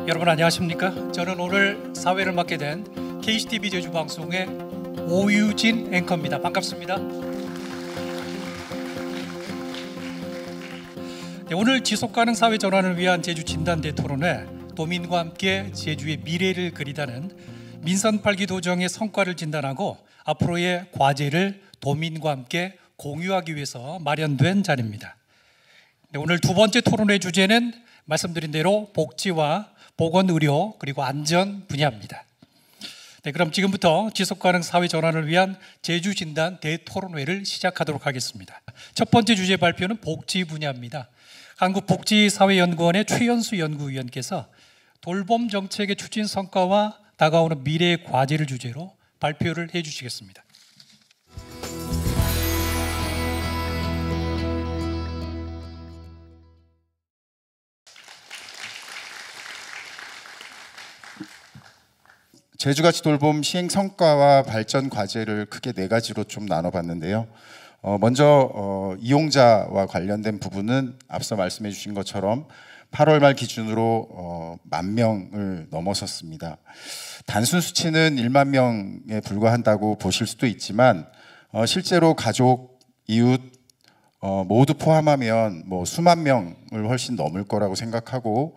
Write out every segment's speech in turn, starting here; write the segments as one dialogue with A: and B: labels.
A: 여러분 안녕하십니까? 저는 오늘 사회를 맡게 된 KCTV 제주 방송의 오유진 앵커입니다. 반갑습니다. 네, 오늘 지속가능 사회 전환을 위한 제주 진단대 토론회 도민과 함께 제주의 미래를 그리다는 민선 8기 도정의 성과를 진단하고 앞으로의 과제를 도민과 함께 공유하기 위해서 마련된 자리입니다. 네, 오늘 두 번째 토론회 주제는 말씀드린 대로 복지와 보건, 의료, 그리고 안전 분야입니다. 네, 그럼 지금부터 지속가능 사회 전환을 위한 제주 진단 대토론회를 시작하도록 하겠습니다. 첫 번째 주제 발표는 복지 분야입니다. 한국복지사회연구원의 최연수 연구위원께서 돌봄 정책의 추진 성과와 다가오는 미래의 과제를 주제로 발표를 해주시겠습니다.
B: 제주가치 돌봄 시행 성과와 발전 과제를 크게 네 가지로 좀 나눠봤는데요. 먼저 이용자와 관련된 부분은 앞서 말씀해 주신 것처럼 8월 말 기준으로 10,000명을 넘어섰습니다. 단순 수치는 1만 명에 불과한다고 보실 수도 있지만 실제로 가족, 이웃 모두 포함하면 수만 명을 훨씬 넘을 거라고 생각하고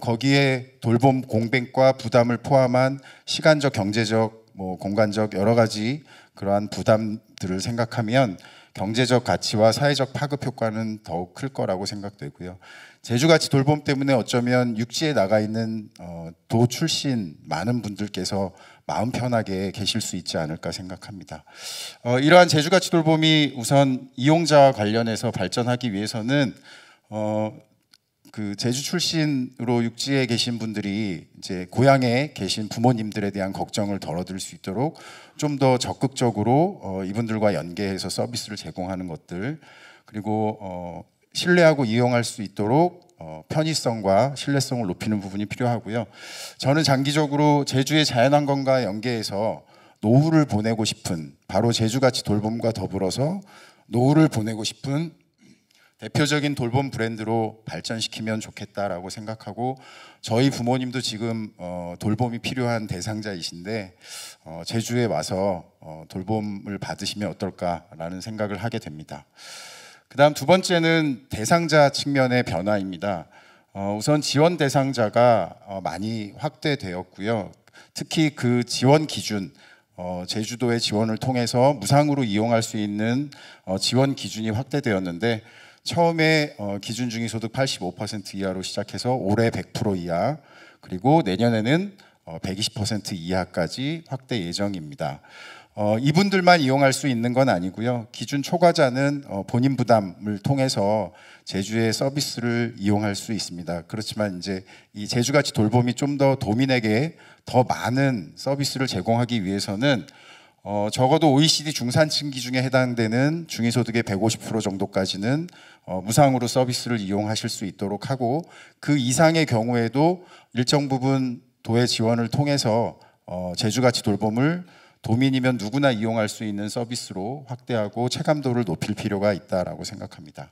B: 거기에 돌봄 공백과 부담을 포함한 시간적, 경제적, 공간적 여러 가지 그러한 부담들을 생각하면 경제적 가치와 사회적 파급 효과는 더욱 클 거라고 생각되고요. 제주가치 돌봄 때문에 어쩌면 육지에 나가 있는 도 출신 많은 분들께서 마음 편하게 계실 수 있지 않을까 생각합니다. 이러한 제주가치 돌봄이 우선 이용자와 관련해서 발전하기 위해서는 그 제주 출신으로 육지에 계신 분들이 이제 고향에 계신 부모님들에 대한 걱정을 덜어드릴 수 있도록 좀 더 적극적으로 이분들과 연계해서 서비스를 제공하는 것들, 그리고 신뢰하고 이용할 수 있도록 편의성과 신뢰성을 높이는 부분이 필요하고요. 저는 장기적으로 제주의 자연환경과 연계해서 노후를 보내고 싶은, 바로 제주가치 돌봄과 더불어서 노후를 보내고 싶은 대표적인 돌봄 브랜드로 발전시키면 좋겠다라고 생각하고, 저희 부모님도 지금 돌봄이 필요한 대상자이신데 제주에 와서 돌봄을 받으시면 어떨까라는 생각을 하게 됩니다. 그 다음 두 번째는 대상자 측면의 변화입니다. 우선 지원 대상자가 많이 확대되었고요. 특히 그 지원 기준, 제주도의 지원을 통해서 무상으로 이용할 수 있는 지원 기준이 확대되었는데, 처음에 기준 중위소득 85% 이하로 시작해서 올해 100% 이하, 그리고 내년에는 120% 이하까지 확대 예정입니다. 이분들만 이용할 수 있는 건 아니고요. 기준 초과자는 본인 부담을 통해서 제주의 서비스를 이용할 수 있습니다. 그렇지만 이제 이 제주가치 돌봄이 좀 더 도민에게 더 많은 서비스를 제공하기 위해서는 적어도 OECD 중산층 기준에 해당되는 중위소득의 150% 정도까지는 무상으로 서비스를 이용하실 수 있도록 하고, 그 이상의 경우에도 일정 부분 도의 지원을 통해서 제주가치 돌봄을 도민이면 누구나 이용할 수 있는 서비스로 확대하고 체감도를 높일 필요가 있다라고 생각합니다.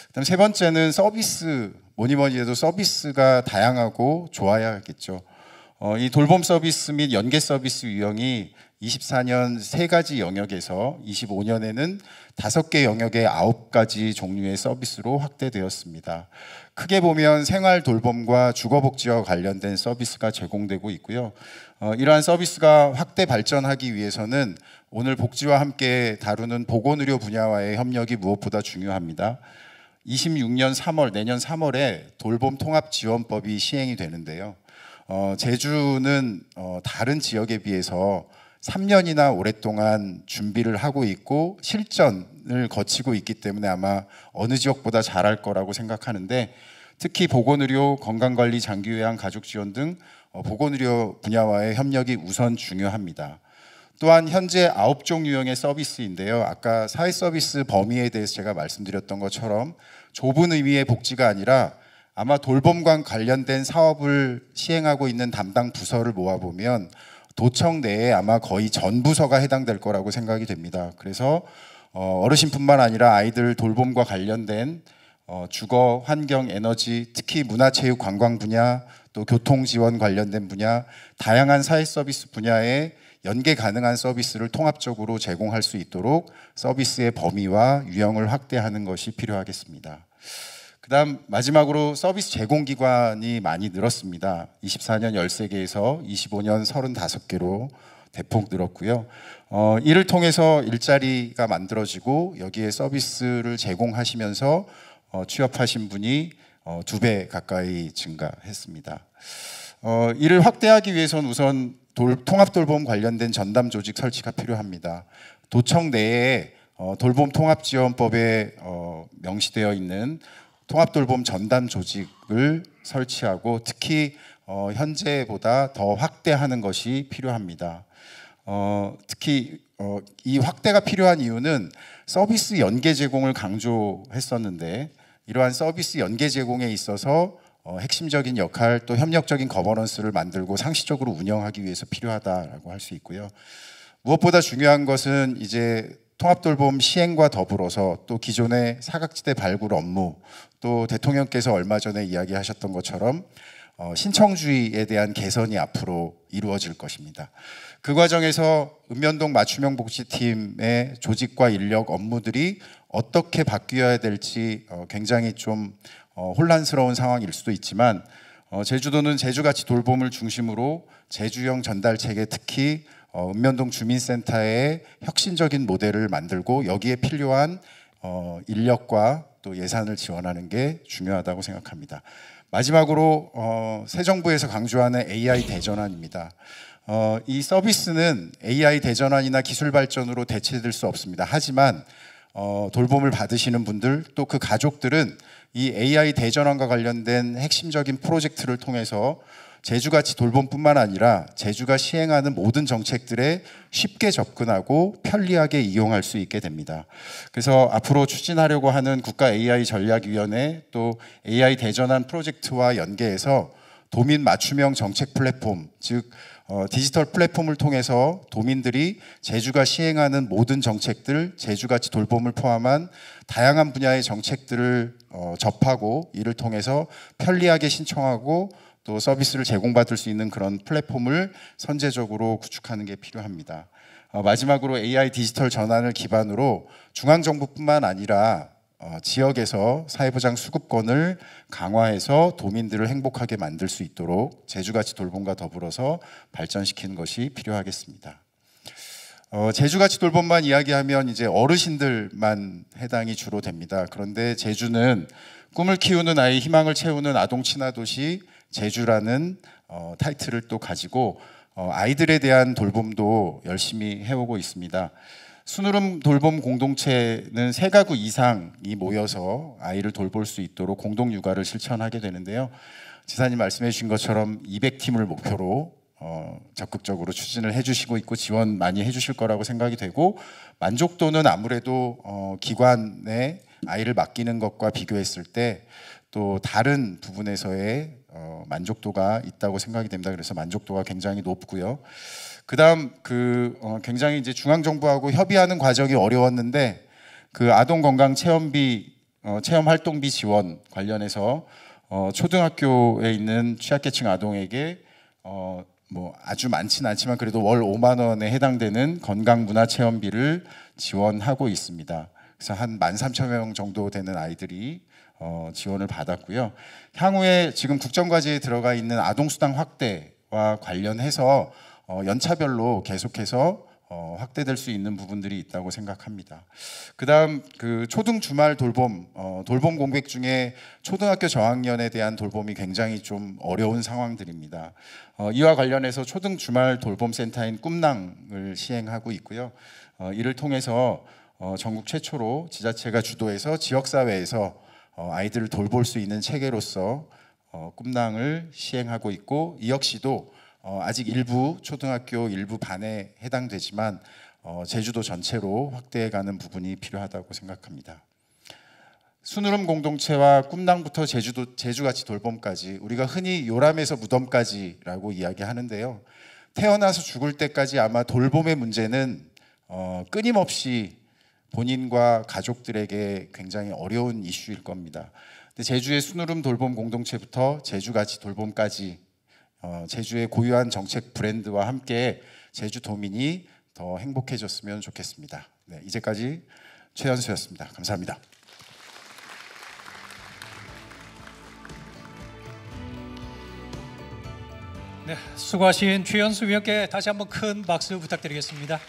B: 그다음 세 번째는 서비스, 뭐니 해도 서비스가 다양하고 좋아야겠죠. 이 돌봄 서비스 및 연계 서비스 유형이 24년 3가지 영역에서 25년에는 5개 영역의 9가지 종류의 서비스로 확대되었습니다. 크게 보면 생활 돌봄과 주거복지와 관련된 서비스가 제공되고 있고요. 이러한 서비스가 확대 발전하기 위해서는 오늘 복지와 함께 다루는 보건의료 분야와의 협력이 무엇보다 중요합니다. 26년 3월, 내년 3월에 돌봄 통합지원법이 시행이 되는데요. 제주는 다른 지역에 비해서 3년이나 오랫동안 준비를 하고 있고 실전을 거치고 있기 때문에 아마 어느 지역보다 잘할 거라고 생각하는데, 특히 보건의료, 건강관리, 장기요양, 가족지원 등 보건의료 분야와의 협력이 우선 중요합니다. 또한 현재 9종 유형의 서비스인데요. 아까 사회서비스 범위에 대해서 제가 말씀드렸던 것처럼 좁은 의미의 복지가 아니라 아마 돌봄과 관련된 사업을 시행하고 있는 담당 부서를 모아보면 도청 내에 아마 거의 전 부서가 해당될 거라고 생각이 됩니다. 그래서 어르신뿐만 아니라 아이들 돌봄과 관련된 주거, 환경, 에너지, 특히 문화체육, 관광 분야, 또 교통 지원 관련된 분야, 다양한 사회 서비스 분야에 연계 가능한 서비스를 통합적으로 제공할 수 있도록 서비스의 범위와 유형을 확대하는 것이 필요하겠습니다. 그다음 마지막으로 서비스 제공 기관이 많이 늘었습니다. 24년 13개에서 25년 35개로 대폭 늘었고요. 이를 통해서 일자리가 만들어지고 여기에 서비스를 제공하시면서 취업하신 분이 2배 가까이 증가했습니다. 이를 확대하기 위해서는 우선 통합돌봄 관련된 전담 조직 설치가 필요합니다. 도청 내에 돌봄통합지원법에 명시되어 있는 통합돌봄 전담 조직을 설치하고 특히 현재보다 더 확대하는 것이 필요합니다. 특히 이 확대가 필요한 이유는 서비스 연계 제공을 강조했었는데 이러한 서비스 연계 제공에 있어서 핵심적인 역할 또 협력적인 거버넌스를 만들고 상시적으로 운영하기 위해서 필요하다라고 할 수 있고요. 무엇보다 중요한 것은 이제 통합돌봄 시행과 더불어서 또 기존의 사각지대 발굴 업무 또 대통령께서 얼마 전에 이야기하셨던 것처럼 신청주의에 대한 개선이 앞으로 이루어질 것입니다. 그 과정에서 읍면동 맞춤형 복지팀의 조직과 인력 업무들이 어떻게 바뀌어야 될지 굉장히 좀 혼란스러운 상황일 수도 있지만 제주도는 제주가치 돌봄을 중심으로 제주형 전달체계 특히 읍면동 주민센터의 혁신적인 모델을 만들고 여기에 필요한 인력과 또 예산을 지원하는 게 중요하다고 생각합니다. 마지막으로 새 정부에서 강조하는 AI 대전환입니다. 이 서비스는 AI 대전환이나 기술 발전으로 대체될 수 없습니다. 하지만 돌봄을 받으시는 분들 또 그 가족들은 이 AI 대전환과 관련된 핵심적인 프로젝트를 통해서 제주가치 돌봄뿐만 아니라 제주가 시행하는 모든 정책들에 쉽게 접근하고 편리하게 이용할 수 있게 됩니다. 그래서 앞으로 추진하려고 하는 국가 AI 전략위원회 또 AI 대전환 프로젝트와 연계해서 도민 맞춤형 정책 플랫폼, 즉 디지털 플랫폼을 통해서 도민들이 제주가 시행하는 모든 정책들, 제주가치 돌봄을 포함한 다양한 분야의 정책들을 접하고 이를 통해서 편리하게 신청하고 또 서비스를 제공받을 수 있는 그런 플랫폼을 선제적으로 구축하는 게 필요합니다. 마지막으로 AI 디지털 전환을 기반으로 중앙정부뿐만 아니라 지역에서 사회보장 수급권을 강화해서 도민들을 행복하게 만들 수 있도록 제주가치 돌봄과 더불어서 발전시키는 것이 필요하겠습니다. 제주가치 돌봄만 이야기하면 이제 어르신들만 해당이 주로 됩니다. 그런데 제주는 꿈을 키우는 아이, 희망을 채우는 아동 친화 도시 제주라는 타이틀을 또 가지고 아이들에 대한 돌봄도 열심히 해오고 있습니다. 순으름 돌봄 공동체는 3가구 이상이 모여서 아이를 돌볼 수 있도록 공동 육아를 실천하게 되는데요. 지사님 말씀해 주신 것처럼 200팀을 목표로 적극적으로 추진을 해주시고 있고 지원 많이 해주실 거라고 생각이 되고 만족도는 아무래도 기관에 아이를 맡기는 것과 비교했을 때 또 다른 부분에서의 만족도가 있다고 생각이 됩니다. 그래서 만족도가 굉장히 높고요. 그다음 굉장히 이제 중앙 정부하고 협의하는 과정이 어려웠는데 그 아동 건강 체험비 체험 활동비 지원 관련해서 초등학교에 있는 취약계층 아동에게 뭐 아주 많지는 않지만 그래도 월 5만 원에 해당되는 건강 문화 체험비를 지원하고 있습니다. 그래서 한 13,000명 정도 되는 아이들이 지원을 받았고요. 향후에 지금 국정과제에 들어가 있는 아동수당 확대와 관련해서 연차별로 계속해서 확대될 수 있는 부분들이 있다고 생각합니다. 그다음 초등 주말 돌봄 돌봄 공백 중에 초등학교 저학년에 대한 돌봄이 굉장히 좀 어려운 상황들입니다. 이와 관련해서 초등 주말 돌봄 센터인 꿈낭을 시행하고 있고요. 이를 통해서 전국 최초로 지자체가 주도해서 지역 사회에서 아이들을 돌볼 수 있는 체계로서 꿈낭을 시행하고 있고 이 역시도 아직 일부 초등학교 일부 반에 해당되지만 제주도 전체로 확대해가는 부분이 필요하다고 생각합니다. 순으름 공동체와 꿈낭부터 제주가치 돌봄까지 우리가 흔히 요람에서 무덤까지라고 이야기하는데요. 태어나서 죽을 때까지 아마 돌봄의 문제는 끊임없이 본인과 가족들에게 굉장히 어려운 이슈일 겁니다. 근데 제주의 순우름 돌봄 공동체부터 제주가치 돌봄까지 제주의 고유한 정책 브랜드와 함께 제주도민이 더 행복해졌으면 좋겠습니다. 네, 이제까지 최연수였습니다. 감사합니다.
A: 네, 수고하신 최연수 위원께 다시 한번 큰 박수 부탁드리겠습니다.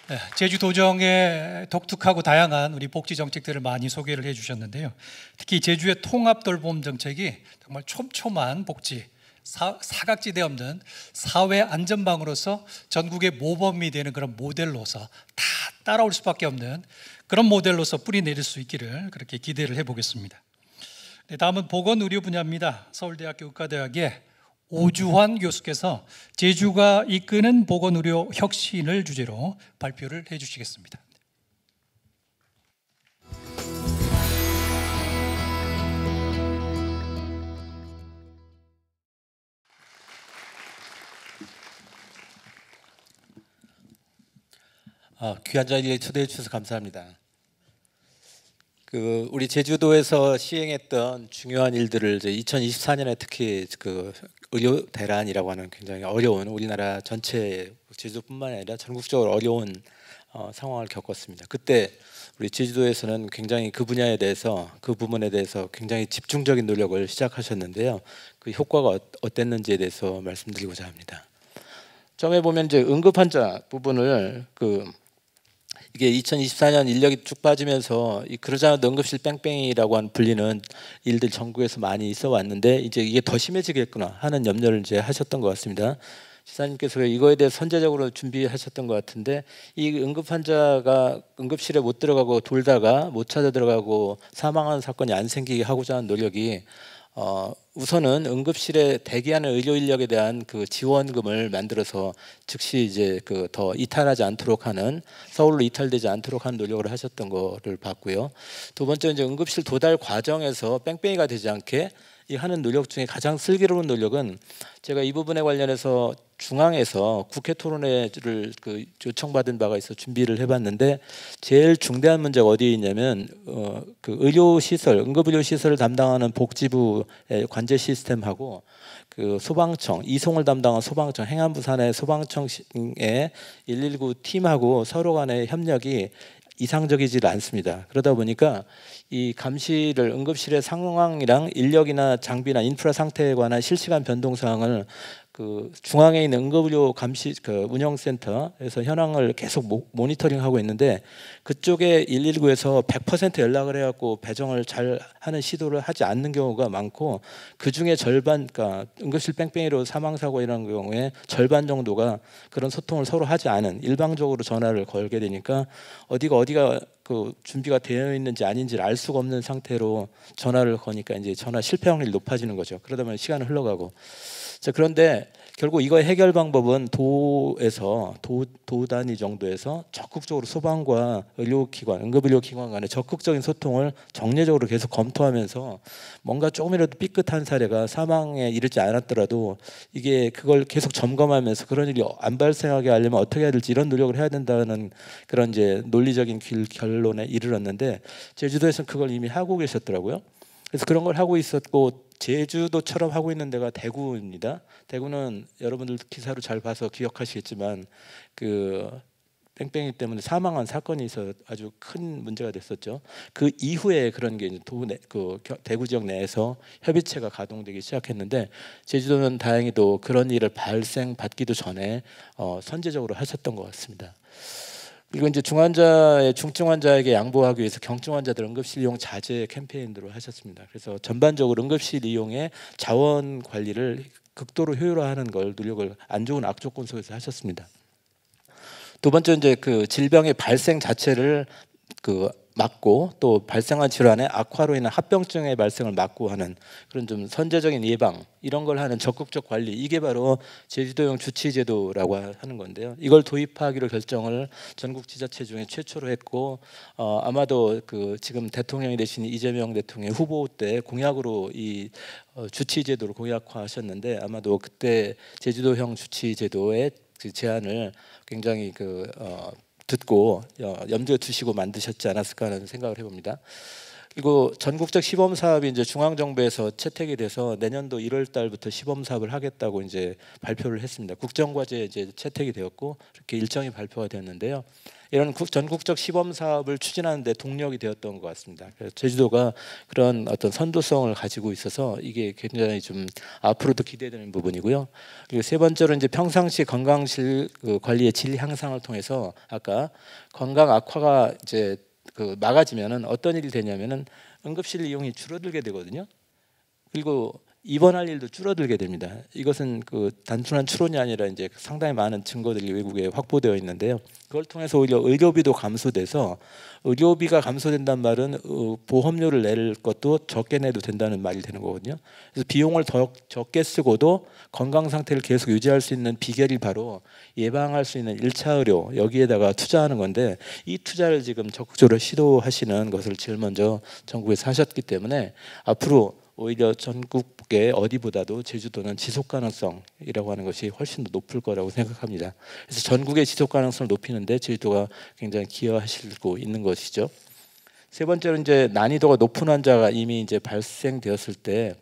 A: 네, 제주도정의 독특하고 다양한 우리 복지 정책들을 많이 소개를 해주셨는데요. 특히 제주의 통합 돌봄 정책이 정말 촘촘한 복지, 사각지대 없는 사회 안전망으로서 전국의 모범이 되는 그런 모델로서 다 따라올 수밖에 없는 그런 모델로서 뿌리 내릴 수 있기를 그렇게 기대를 해보겠습니다. 네, 다음은 보건의료 분야입니다. 서울대학교 의과대학의 오주환 교수께서 제주가 이끄는 보건의료 혁신을 주제로 발표를 해주시겠습니다.
C: 귀한 자리에 초대해 주셔서 감사합니다. 우리 제주도에서 시행했던 중요한 일들을 이제 2024년에 특히 의료 대란이라고 하는 굉장히 어려운 우리나라 전체 제주도뿐만 아니라 전국적으로 어려운 상황을 겪었습니다. 그때 우리 제주도에서는 굉장히 그 부분에 대해서 굉장히 집중적인 노력을 시작하셨는데요. 그 효과가 어땠는지에 대해서 말씀드리고자 합니다. 처음에 보면 이제 응급 환자 부분을 이게 2024년 인력이 쭉 빠지면서 그러지 않아도 응급실 뺑뺑이라고 불리는 일들 전국에서 많이 있어 왔는데 이제 이게 더 심해지겠구나 하는 염려를 이제 하셨던 것 같습니다. 시사님께서 이거에 대해 선제적으로 준비하셨던 것 같은데 이 응급 환자가 응급실에 못 들어가고 돌다가 못 찾아 들어가고 사망하는 사건이 안 생기게 하고자 하는 노력이 우선은 응급실에 대기하는 의료 인력에 대한 지원금을 만들어서 즉시 이제 더 이탈하지 않도록 하는 서울로 이탈되지 않도록 하는 노력을 하셨던 거를 봤고요. 두 번째 이제 응급실 도달 과정에서 뺑뺑이가 되지 않게 하는 노력 중에 가장 슬기로운 노력은 제가 이 부분에 관련해서 중앙에서 국회 토론회를 요청받은 바가 있어 준비를 해봤는데 제일 중대한 문제가 어디에 있냐면 의료시설, 응급의료시설을 담당하는 복지부의 관제 시스템하고 소방청, 이송을 담당한 소방청, 행안부 산하의 소방청의 119 팀하고 서로 간의 협력이 이상적이지 않습니다. 그러다 보니까 이 감시를 응급실의 상황이랑 인력이나 장비나 인프라 상태에 관한 실시간 변동 사항을 중앙에 있는 응급의료 감시 운영센터에서 현황을 계속 모니터링하고 있는데 그쪽에 119에서 100% 연락을 해갖고 배정을 잘 하는 시도를 하지 않는 경우가 많고 그 중에 절반, 그러니까 응급실 뺑뺑이로 사망 사고 이런 경우에 절반 정도가 그런 소통을 서로 하지 않은 일방적으로 전화를 걸게 되니까 어디가 준비가 되어 있는지 아닌지를 알 수가 없는 상태로 전화를 거니까 이제 전화 실패 확률이 높아지는 거죠. 그러다 보면 시간은 흘러가고. 자, 그런데 결국 이거의 해결 방법은 도 단위 정도에서 적극적으로 소방과 의료기관, 응급의료기관 간의 적극적인 소통을 정례적으로 계속 검토하면서 뭔가 조금이라도 삐끗한 사례가 사망에 이르지 않았더라도 이게 그걸 계속 점검하면서 그런 일이 안 발생하게 하려면 어떻게 해야 될지 이런 노력을 해야 된다는 그런 이제 논리적인 결론에 이르렀는데 제주도에서는 그걸 이미 하고 계셨더라고요. 그래서 그런 걸 하고 있었고 제주도처럼 하고 있는 데가 대구입니다. 대구는 여러분들 기사로 잘 봐서 기억하시겠지만 뺑뺑이 때문에 사망한 사건이 있어 아주 큰 문제가 됐었죠. 그 이후에 그런 게 대구 지역 내에서 협의체가 가동되기 시작했는데 제주도는 다행히도 그런 일을 발생받기도 전에 선제적으로 하셨던 것 같습니다. 그리고 이제 중증 환자에게 양보하기 위해서 경증 환자들 응급실 이용 자제 캠페인으로 하셨습니다. 그래서 전반적으로 응급실 이용의 자원 관리를 극도로 효율화하는 걸 노력을 안 좋은 악조건 속에서 하셨습니다. 두 번째 이제 질병의 발생 자체를 막고 또 발생한 질환의 악화로 인한 합병증의 발생을 막고 하는 그런 좀 선제적인 예방 이런 걸 하는 적극적 관리 이게 바로 제주도형 주치제도라고 하는 건데요. 이걸 도입하기로 결정을 전국 지자체 중에 최초로 했고 아마도 지금 대통령이 되신 이재명 대통령 후보 때 공약으로 이 주치제도를 공약화하셨는데 아마도 그때 제주도형 주치제도의 제안을 굉장히 듣고 염두에 두시고 만드셨지 않았을까 하는 생각을 해봅니다. 그리고 전국적 시범 사업이 이제 중앙 정부에서 채택이 돼서 내년도 1월 달부터 시범 사업을 하겠다고 이제 발표를 했습니다. 국정과제에 이제 채택이 되었고 이렇게 일정이 발표가 되었는데요. 이런 전국적 시범 사업을 추진하는 데 동력이 되었던 것 같습니다. 그래서 제주도가 그런 어떤 선도성을 가지고 있어서 이게 굉장히 좀 앞으로도 기대되는 부분이고요. 그리고 세 번째로 이제 평상시 건강실 관리의 질 향상을 통해서 아까 건강 악화가 이제 막아지면은 어떤 일이 되냐면은 응급실 이용이 줄어들게 되거든요. 그리고 입원할 일도 줄어들게 됩니다. 이것은 단순한 추론이 아니라 이제 상당히 많은 증거들이 외국에 확보되어 있는데요. 그걸 통해서 오히려 의료비도 감소돼서 의료비가 감소된단 말은 보험료를 낼 것도 적게 내도 된다는 말이 되는 거거든요. 그래서 비용을 더 적게 쓰고도 건강 상태를 계속 유지할 수 있는 비결이 바로 예방할 수 있는 1차 의료 여기에다가 투자하는 건데 이 투자를 지금 적극적으로 시도하시는 것을 제일 먼저 정부에서 하셨기 때문에 앞으로 오히려 전국의 어디보다도 제주도는 지속 가능성이라고 하는 것이 훨씬 더 높을 거라고 생각합니다. 그래서 전국의 지속 가능성을 높이는데 제주도가 굉장히 기여하시고 있는 것이죠. 세 번째로 이제 난이도가 높은 환자가 이미 이제 발생되었을 때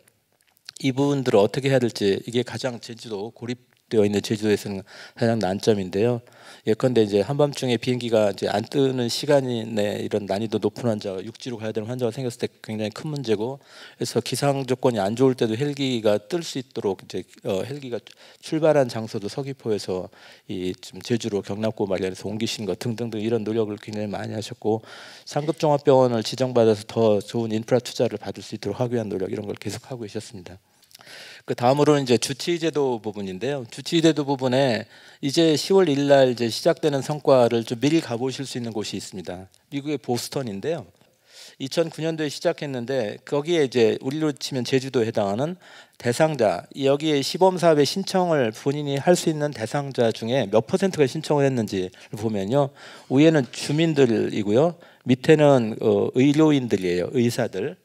C: 이 부분들을 어떻게 해야 될지 이게 가장 제주도 고립되어 있는 제주도에서는 가장 난점인데요. 예컨대 이제 한밤중에 비행기가 이제 안 뜨는 시간이 내 이런 난이도 높은 환자가 육지로 가야 되는 환자가 생겼을 때 굉장히 큰 문제고, 그래서 기상 조건이 안 좋을 때도 헬기가 뜰 수 있도록 이제 헬기가 출발한 장소도 서귀포에서 이 좀 제주로 경납고 관련해서 옮기신 것 등등등 이런 노력을 굉장히 많이 하셨고, 상급종합병원을 지정받아서 더 좋은 인프라 투자를 받을 수 있도록 하기 위한 노력 이런 걸 계속하고 계셨습니다. 그 다음으로는 이제 주치의제도 부분인데요. 주치의제도 부분에 이제 10월 1일 날 이제 시작되는 성과를 좀 미리 가보실 수 있는 곳이 있습니다. 미국의 보스턴인데요. 2009년도에 시작했는데 거기에 이제 우리로 치면 제주도에 해당하는 대상자, 여기에 시범 사업의 신청을 본인이 할 수 있는 대상자 중에 몇 %가 신청을 했는지를 보면요. 위에는 주민들이고요. 밑에는 의료인들이에요. 의사들.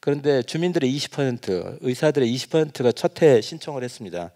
C: 그런데 주민들의 20%, 의사들의 20%가 첫 해 신청을 했습니다.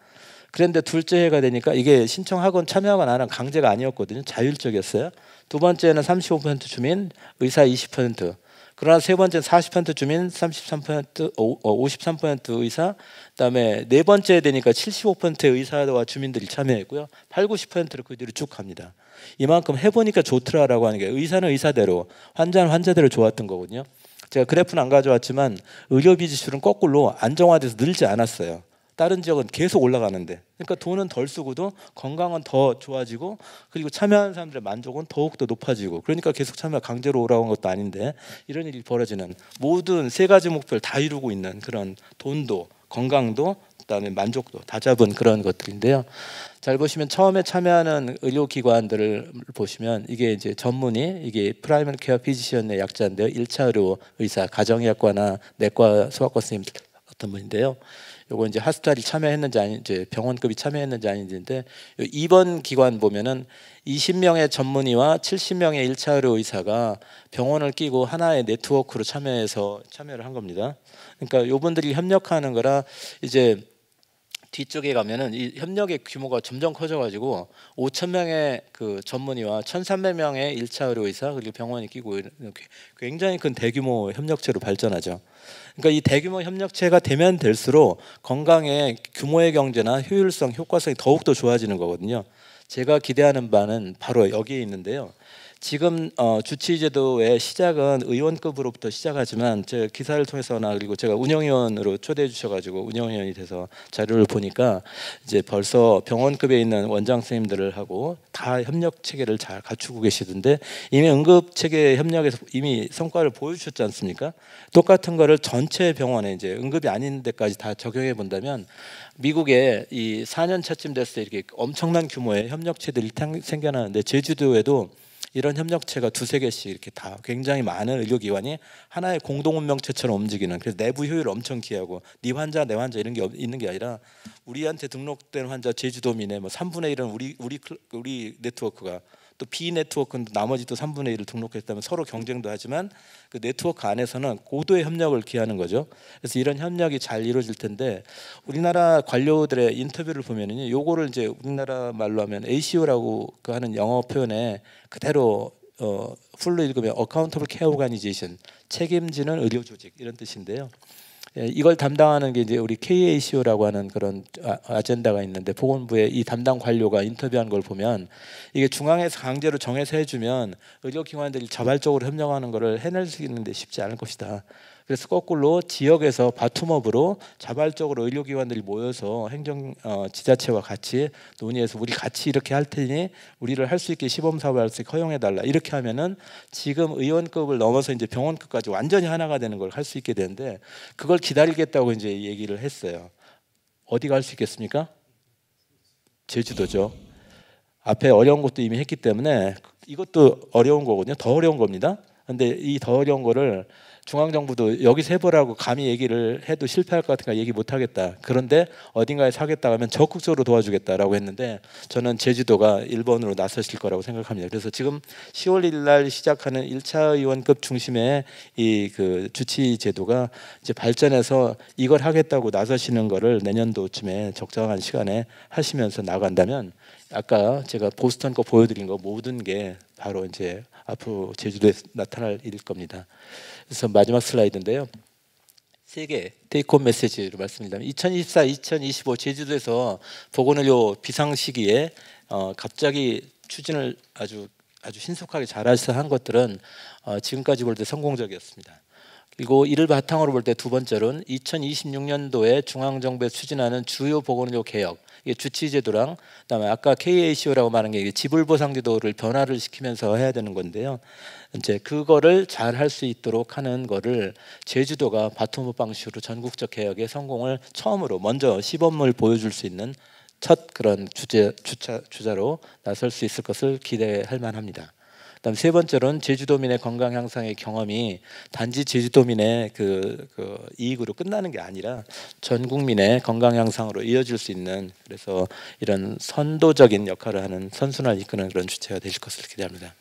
C: 그런데 둘째 해가 되니까 이게 신청하건 참여하건 안 하건 강제가 아니었거든요. 자율적이었어요. 두 번째는 35% 주민, 의사 20%. 그러나 세 번째는 40% 주민, 33%, 53% 의사. 그다음에 네 번째 되니까 75%의 의사와 주민들이 참여했고요. 8, 90%를 그 뒤로 쭉 갑니다. 이만큼 해보니까 좋더라라고 하는 게 의사는 의사대로, 환자는 환자대로 좋았던 거거든요. 제가 그래프는 안 가져왔지만 의료비 지출은 거꾸로 안정화돼서 늘지 않았어요. 다른 지역은 계속 올라가는데, 그러니까 돈은 덜 쓰고도 건강은 더 좋아지고, 그리고 참여하는 사람들의 만족은 더욱더 높아지고, 그러니까 계속 참여 강제로 오라고 한 것도 아닌데 이런 일이 벌어지는, 모든 세 가지 목표를 다 이루고 있는 그런 돈도 건강도 그다음에 만족도 다 잡은 그런 것들인데요. 잘 보시면 처음에 참여하는 의료기관들을 보시면 이게 이제 전문의, 이게 프라이머리 케어 피지션의 약자인데요. 1차 의료 의사, 가정의학과나 내과 소아과 선생님 어떤 분인데요. 요거 이제 하스피탈이 참여했는지 아닌지, 병원급이 참여했는지 아닌지인데, 2번 기관 보면은 20명의 전문의와 70명의 1차 의료 의사가 병원을 끼고 하나의 네트워크로 참여를 한 겁니다. 그러니까 요분들이 협력하는 거라 이제 뒤쪽에 가면은 이 협력의 규모가 점점 커져가지고 5,000명의 그 전문의와 1,300명의 1차 의료 의사 그리고 병원이 끼고 이렇게 굉장히 큰 대규모 협력체로 발전하죠. 그러니까 이 대규모 협력체가 되면 될수록 건강의 규모의 경제나 효율성, 효과성이 더욱더 좋아지는 거거든요. 제가 기대하는 바는 바로 여기에 있는데요. 지금 주치의제도의 시작은 의원급으로부터 시작하지만 제가 기사를 통해서나 그리고 제가 운영위원으로 초대해 주셔가지고 운영위원이 돼서 자료를 보니까 이제 벌써 병원급에 있는 원장 선생님들을 하고 다 협력 체계를 잘 갖추고 계시던데, 이미 응급 체계 협력에서 이미 성과를 보여주셨지 않습니까? 똑같은 거를 전체 병원에 이제 응급이 아닌 데까지 다 적용해 본다면 미국에 이 4년 차쯤 됐을 때 이렇게 엄청난 규모의 협력체들이 생겨나는데, 제주도에도 이런 협력체가 두세 개씩 이렇게 다 굉장히 많은 의료기관이 하나의 공동운명체처럼 움직이는, 그래서 내부 효율을 엄청 기하고 네 환자 내 환자 이런 게 있는 게 아니라 우리한테 등록된 환자 제주도민의 뭐 3분의 1은 우리 네트워크가 또 B 네트워크는 나머지 또 3분의 1을 등록했다면 서로 경쟁도 하지만 그 네트워크 안에서는 고도의 협력을 기하는 거죠. 그래서 이런 협력이 잘 이루어질 텐데 우리나라 관료들의 인터뷰를 보면은요, 요거를 이제 우리나라 말로 하면 ACO라고 그 하는 영어 표현에 그대로 풀로 읽으면 Accountable Care Organization, 책임지는 의료 조직 이런 뜻인데요. 이걸 담당하는 게 이제 우리 KACO라고 하는 그런 아젠다가 있는데 보건부의 이 담당 관료가 인터뷰한 걸 보면 이게 중앙에서 강제로 정해서 해주면 의료기관들이 자발적으로 협력하는 것을 해낼 수 있는데 쉽지 않을 것이다. 그래서 거꾸로 지역에서 바텀업으로 자발적으로 의료기관들이 모여서 행정 지자체와 같이 논의해서 우리 같이 이렇게 할 테니 우리를 할 수 있게 시범사업을 할 수 있게 허용해달라. 이렇게 하면은 지금 의원급을 넘어서 이제 병원급까지 완전히 하나가 되는 걸 할 수 있게 되는데 그걸 기다리겠다고 이제 얘기를 했어요. 어디가 할 수 있겠습니까? 제주도죠. 앞에 어려운 것도 이미 했기 때문에 이것도 어려운 거거든요. 더 어려운 겁니다. 근데 이 더 어려운 거를 중앙정부도 여기서 해보라고 감히 얘기를 해도 실패할 것 같으니까 얘기 못하겠다. 그런데 어딘가에서 하겠다 하면 적극적으로 도와주겠다라고 했는데 저는 제주도가 1번으로 나서실 거라고 생각합니다. 그래서 지금 10월 1일 날 시작하는 1차 의원급 중심의 이 그 주치 제도가 이제 발전해서 이걸 하겠다고 나서시는 거를 내년도쯤에 적정한 시간에 하시면서 나간다면 아까 제가 보스턴 거 보여드린 거 모든 게 바로 이제 앞으로 제주도에 나타날 일일 겁니다. 그래서 마지막 슬라이드인데요. 세 개 테이크홈 메시지로 말씀드리면 2024, 2025 제주도에서 보건의료 비상시기에 갑자기 추진을 아주 신속하게 잘해서 한 것들은 지금까지 볼 때 성공적이었습니다. 그리고 이를 바탕으로 볼 때 두 번째로는 2026년도에 중앙정부에서 추진하는 주요 보건의료 개혁, 이게 주치제도랑 그다음에 아까 KACO라고 말한 게 지불보상제도를 변화를 시키면서 해야 되는 건데요. 이제 그거를 잘 할 수 있도록 하는 거를 제주도가 바텀업 방식으로 전국적 개혁의 성공을 처음으로 먼저 시범을 보여줄 수 있는 첫 그런 주자로 나설 수 있을 것을 기대할 만합니다. 그다음 세 번째로는 제주도민의 건강 향상의 경험이 단지 제주도민의 그 이익으로 끝나는 게 아니라 전 국민의 건강 향상으로 이어질 수 있는, 그래서 이런 선도적인 역할을 하는 선순환을 이끄는 그런 주체가 되실 것을 기대합니다.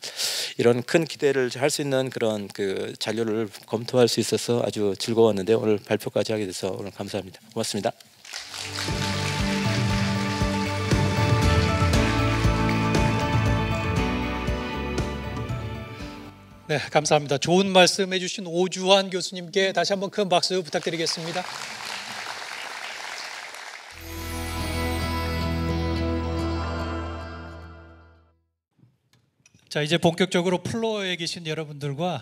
C: 이런 큰 기대를 할 수 있는 그런 그 자료를 검토할 수 있어서 아주 즐거웠는데 오늘 발표까지 하게 돼서 오늘 감사합니다. 고맙습니다.
A: 네, 감사합니다. 좋은 말씀 해주신 오주환 교수님께 다시 한번 큰 박수 부탁드리겠습니다. 자, 이제 본격적으로 플로어에 계신 여러분들과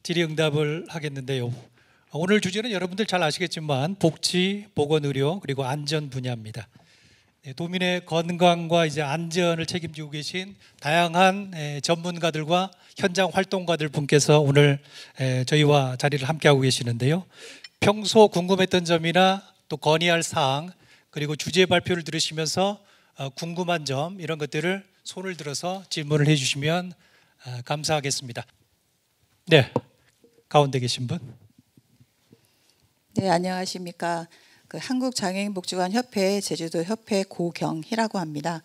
A: 질의응답을 하겠는데요. 오늘 주제는 여러분들 잘 아시겠지만 복지, 보건의료 그리고 안전 분야입니다. 도민의 건강과 이제 안전을 책임지고 계신 다양한 전문가들과 현장 활동가들 분께서 오늘 저희와 자리를 함께하고 계시는데요. 평소 궁금했던 점이나 또 건의할 사항 그리고 주제 발표를 들으시면서 궁금한 점 이런 것들을 손을 들어서 질문을 해주시면 감사하겠습니다. 네, 가운데 계신 분.
D: 네, 안녕하십니까. 한국장애인복지관협회 제주도협회 고경희라고 합니다.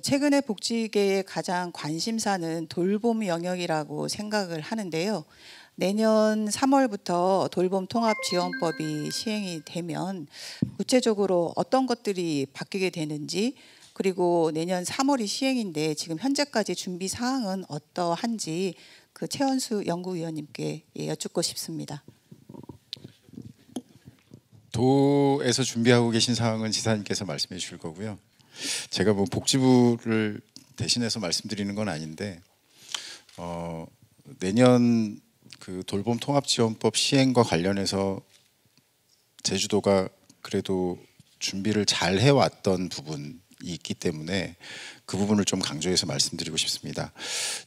D: 최근에 복지계의 가장 관심사는 돌봄 영역이라고 생각을 하는데요. 내년 3월부터 돌봄 통합지원법이 시행이 되면 구체적으로 어떤 것들이 바뀌게 되는지, 그리고 내년 3월이 시행인데 지금 현재까지 준비 사항은 어떠한지 최원수 연구위원님께 여쭙고 싶습니다.
B: 도에서 준비하고 계신 사항은 지사님께서 말씀해 주실 거고요. 제가 뭐 복지부를 대신해서 말씀드리는 건 아닌데 내년 그 돌봄 통합지원법 시행과 관련해서 제주도가 그래도 준비를 잘 해왔던 부분이 있기 때문에 그 부분을 좀 강조해서 말씀드리고 싶습니다.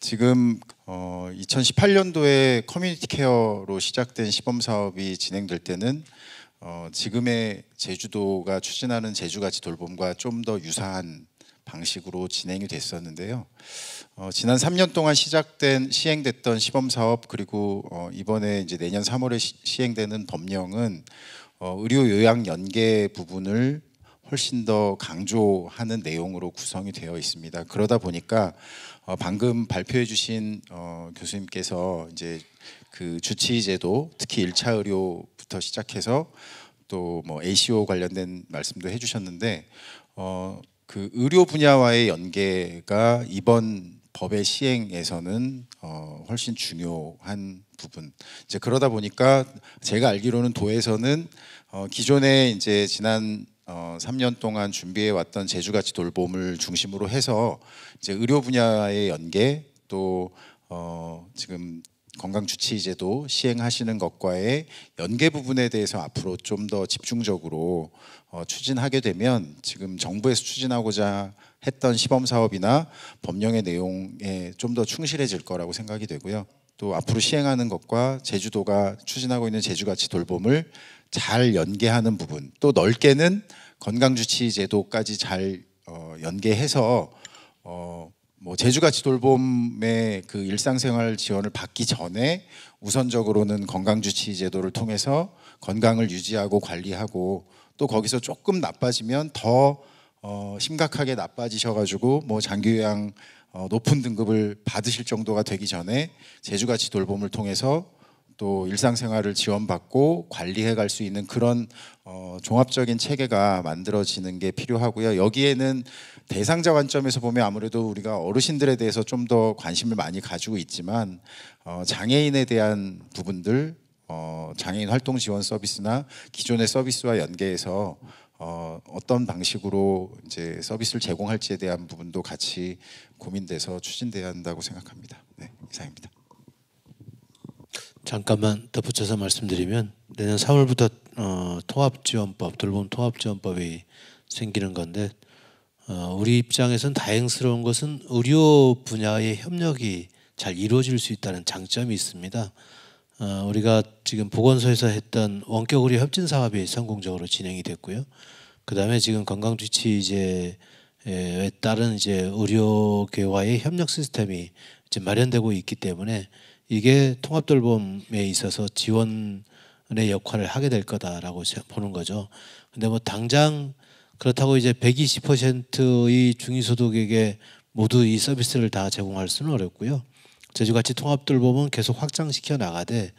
B: 지금 2018년도에 커뮤니티 케어로 시작된 시범 사업이 진행될 때는 지금의 제주도가 추진하는 제주가치 돌봄과 좀 더 유사한 방식으로 진행이 됐었는데요. 지난 3년 동안 시행됐던 시범 사업, 그리고 이번에 이제 내년 3월에 시행되는 법령은 의료 요양 연계 부분을 훨씬 더 강조하는 내용으로 구성이 되어 있습니다. 그러다 보니까 방금 발표해 주신 교수님께서 이제 그 주치의제도, 특히 1차 의료부터 시작해서 또 뭐 ACO 관련된 말씀도 해주셨는데 그 의료 분야와의 연계가 이번 법의 시행에서는 훨씬 중요한 부분. 이제 그러다 보니까 제가 알기로는 도에서는 기존에 이제 지난 3년 동안 준비해 왔던 제주가치 돌봄을 중심으로 해서 이제 의료 분야의 연계, 또 지금 건강주치의제도 시행하시는 것과의 연계 부분에 대해서 앞으로 좀 더 집중적으로 추진하게 되면 지금 정부에서 추진하고자 했던 시범 사업이나 법령의 내용에 좀 더 충실해질 거라고 생각이 되고요. 또 앞으로 시행하는 것과 제주도가 추진하고 있는 제주가치 돌봄을 잘 연계하는 부분, 또 넓게는 건강주치의제도까지 잘 연계해서 뭐 제주가치 돌봄의 그 일상생활 지원을 받기 전에 우선적으로는 건강주치의제도를 통해서 건강을 유지하고 관리하고, 또 거기서 조금 나빠지면 더 심각하게 나빠지셔가지고 뭐 장기요양 높은 등급을 받으실 정도가 되기 전에 제주가치 돌봄을 통해서 또 일상생활을 지원받고 관리해 갈 수 있는 그런 종합적인 체계가 만들어지는 게 필요하고요. 여기에는 대상자 관점에서 보면 아무래도 우리가 어르신들에 대해서 좀 더 관심을 많이 가지고 있지만 장애인에 대한 부분들, 장애인 활동 지원 서비스나 기존의 서비스와 연계해서 어떤 방식으로 이제 서비스를 제공할지에 대한 부분도 같이 고민돼서 추진돼야 한다고 생각합니다. 네, 이상입니다.
E: 잠깐만 덧붙여서 말씀드리면 내년 4월부터 통합지원법, 돌봄 통합지원법이 생기는 건데 우리 입장에선 다행스러운 것은 의료 분야의 협력이 잘 이루어질 수 있다는 장점이 있습니다. 우리가 지금 보건소에서 했던 원격 의료 협진 사업이 성공적으로 진행이 됐고요. 그다음에 지금 건강주치의제에 따른 이제 의료계와의 협력 시스템이 이제 마련되고 있기 때문에 이게 통합돌봄에 있어서 지원의 역할을 하게 될 거다라고 보는 거죠. 근데 뭐 당장 그렇다고 이제 120%의 중위소득에게 모두 이 서비스를 다 제공할 수는 어렵고요. 제주가치 통합돌봄은 계속 확장시켜 나가되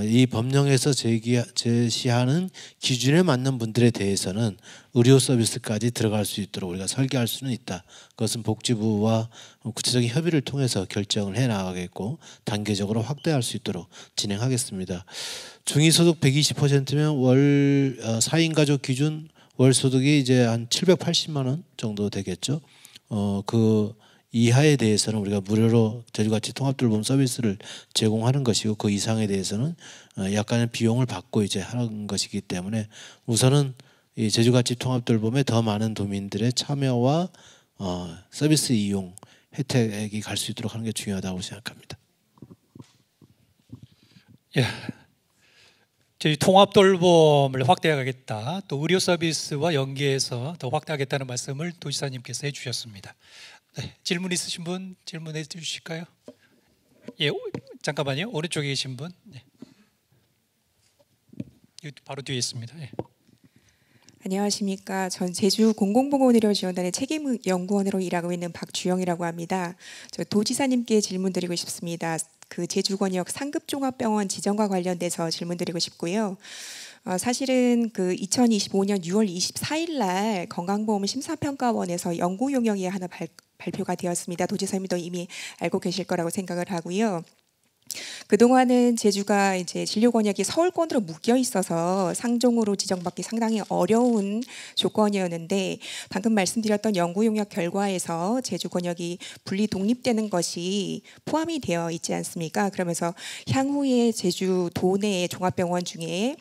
E: 이 법령에서 제시하는 기준에 맞는 분들에 대해서는 의료 서비스까지 들어갈 수 있도록 우리가 설계할 수는 있다. 그것은 복지부와 구체적인 협의를 통해서 결정을 해 나가겠고 단계적으로 확대할 수 있도록 진행하겠습니다. 중위소득 120%면 월 4인 가족 기준 월 소득이 이제 한 780만 원 정도 되겠죠. 그 이하에 대해서는 우리가 무료로 제주가치 통합돌봄 서비스를 제공하는 것이고 그 이상에 대해서는 약간의 비용을 받고 이제 하는 것이기 때문에 우선은 이 제주가치 통합돌봄에 더 많은 도민들의 참여와 서비스 이용 혜택이 갈 수 있도록 하는 게 중요하다고 생각합니다.
A: 예, 저희 통합돌봄을 확대하겠다, 또 의료 서비스와 연계해서 더 확대하겠다는 말씀을 도지사님께서 해주셨습니다. 네, 질문 있으신 분 질문해 주실까요? 예, 잠깐만요. 오른쪽에 계신 분. 네. 바로 뒤에 있습니다. 예.
F: 안녕하십니까. 전 제주 공공보건의료지원단의 책임연구원으로 일하고 있는 박주영이라고 합니다. 저 도지사님께 질문드리고 싶습니다. 그 제주권역 상급종합병원 지정과 관련돼서 질문드리고 싶고요. 사실은 그 2025년 6월 24일 날 건강보험 심사평가원에서 연구 용역이 하나 발표가 되었습니다. 도지사님도 이미 알고 계실 거라고 생각을 하고요. 그동안은 제주가 이제 진료 권역이 서울권으로 묶여 있어서 상종으로 지정받기 상당히 어려운 조건이었는데 방금 말씀드렸던 연구 용역 결과에서 제주 권역이 분리 독립되는 것이 포함이 되어 있지 않습니까? 그러면서 향후에 제주 도내의 종합병원 중에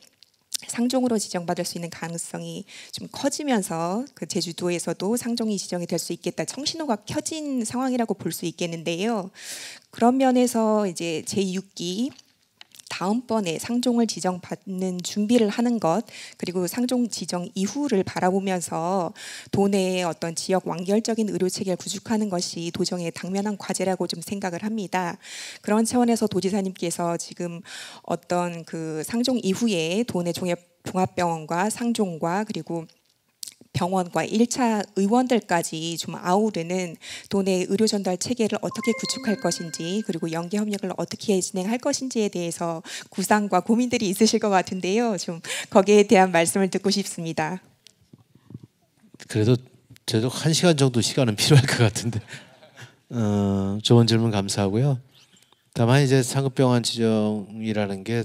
F: 상종으로 지정받을 수 있는 가능성이 좀 커지면서 그 제주도에서도 상종이 지정이 될 수 있겠다. 청신호가 켜진 상황이라고 볼 수 있겠는데요. 그런 면에서 이제 제6기 다음번에 상종을 지정받는 준비를 하는 것, 그리고 상종 지정 이후를 바라보면서 도내의 어떤 지역 완결적인 의료 체계를 구축하는 것이 도정의 당면한 과제라고 좀 생각을 합니다. 그런 차원에서 도지사님께서 지금 어떤 그 상종 이후에 도내 종합병원과 상종과 그리고 병원과 1차 의원들까지 좀 아우르는 도내 의료 전달 체계를 어떻게 구축할 것인지, 그리고 연계 협력을 어떻게 진행할 것인지에 대해서 구상과 고민들이 있으실 것 같은데요. 좀 거기에 대한 말씀을 듣고 싶습니다.
E: 그래도 저도 1시간 정도 시간은 필요할 것 같은데 좋은 질문 감사하고요. 다만 이제 상급병원 지정이라는 게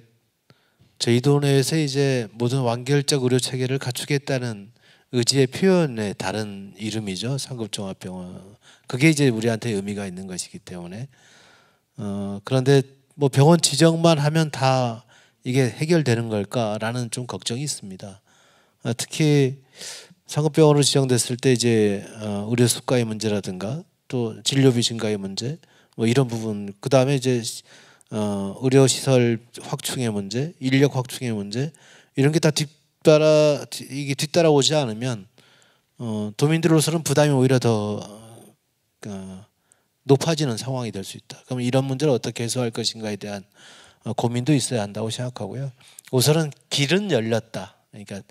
E: 저희 도내에서 이제 모든 완결적 의료 체계를 갖추겠다는 의지의 표현의 다른 이름이죠. 상급종합병원. 그게 이제 우리한테 의미가 있는 것이기 때문에 그런데 뭐 병원 지정만 하면 다 이게 해결되는 걸까라는 좀 걱정이 있습니다. 특히 상급병원으로 지정됐을 때 이제 의료 수가의 문제라든가 또 진료비 증가의 문제 뭐 이런 부분, 그 다음에 이제 의료 시설 확충의 문제, 인력 확충의 문제, 이런 게 다 뒤따라오지 않으면 도민들로서는 부담이 오히려 더 높아지는 상황이 될 수 있다. 그럼 이런 문제를 어떻게 해소할 것인가에 대한 고민도 있어야 한다고 생각하고요. 우선은 길은 열렸다. 그러니까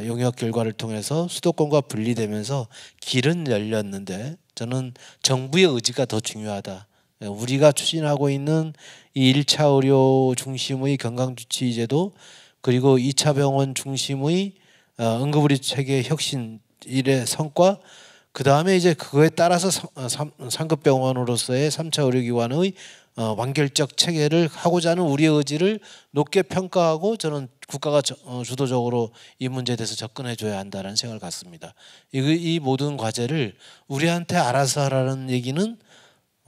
E: 용역 결과를 통해서 수도권과 분리되면서 길은 열렸는데 저는 정부의 의지가 더 중요하다. 우리가 추진하고 있는 이 1차 의료 중심의 건강주치제도, 그리고 2차 병원 중심의 응급의료 체계 혁신 일의 성과, 그 다음에 이제 그거에 따라서 상급병원으로서의 3차 의료기관의 완결적 체계를 하고자 하는 우리의 의지를 높게 평가하고 저는 국가가 주도적으로 이 문제에 대해서 접근해 줘야 한다는 생각을 갖습니다. 이 모든 과제를 우리한테 알아서 하라는 얘기는